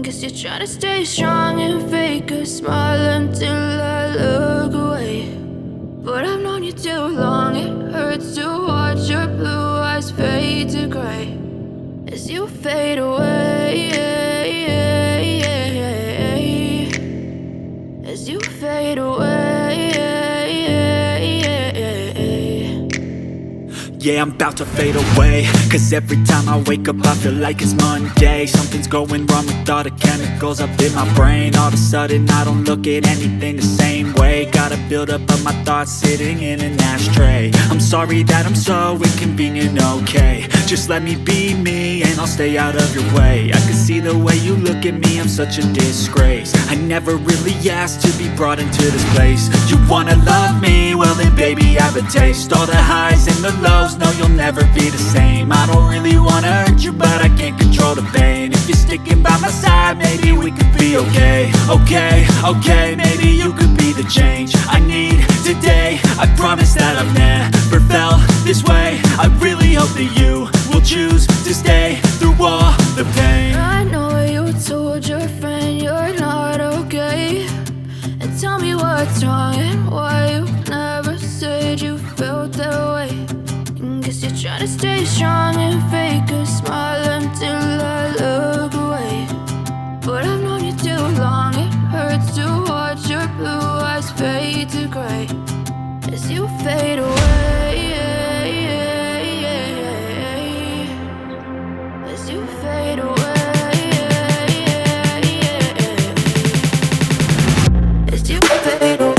Guess you're trying to stay strong and fake a smile until I look away. But I've known you too long, it hurts to watch your blue eyes fade to gray as you fade away, as you fade away. Yeah, I'm about to fade away, cause every time I wake up I feel like it's Monday. Something's going wrong with all the chemicals up in my brain. All of a sudden I don't look at anything the same way. Gotta build up of my thoughts sitting in an ashtray. I'm sorry that I'm so inconvenient, okay. Just let me be me and I'll stay out of your way. I can see the way you look at me, I'm such a disgrace. I never really asked to be brought into this place. You wanna love me? Well then baby I have a taste. All the highs and the lows, no you'll never be the same. I don't really wanna hurt you but I can't control the pain. If you're sticking by my side maybe we could be okay. Okay, maybe you could be the change I need today. I promise that I've never felt this way. I really hope that you will choose to stay through all the pain. I know you told your friend you're not okay, and tell me what's wrong and why you never said you felt that way. Guess you're trying to stay strong and fake a smile until I look away. But I've known you too long, it hurts to watch your blue eyes fade to gray as you fade away, as you fade away, as you fade away.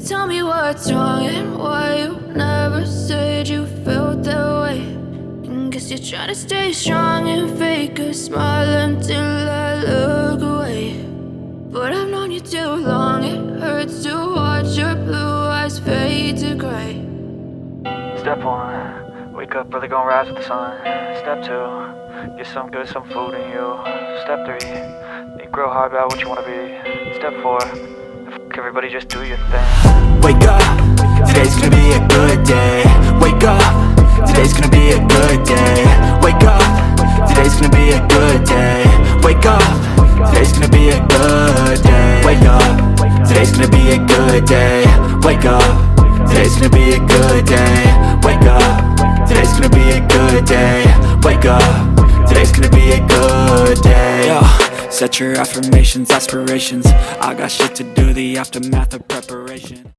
Tell me what's wrong and why you never said you felt that way. Guess you're trying to stay strong and fake a smile until I look away. But I've known you too long, it hurts to watch your blue eyes fade to gray. Step 1, wake up early, gonna rise with the sun. Step 2, get some good, some food in you. Step 3, think real hard about what you wanna be. Step 4, everybody just do your thing. Wake up, today's gonna be a good day. Wake up, today's gonna be a good day. Wake up, today's gonna be a good day. Wake up, today's gonna be a good day. Wake up, today's gonna be a good day. Wake up, today's gonna be a good day. Wake up, today's gonna be a good day. Wake up, today's gonna be a good day. Yo. Set your affirmations, aspirations. I got shit to do, the aftermath of preparation.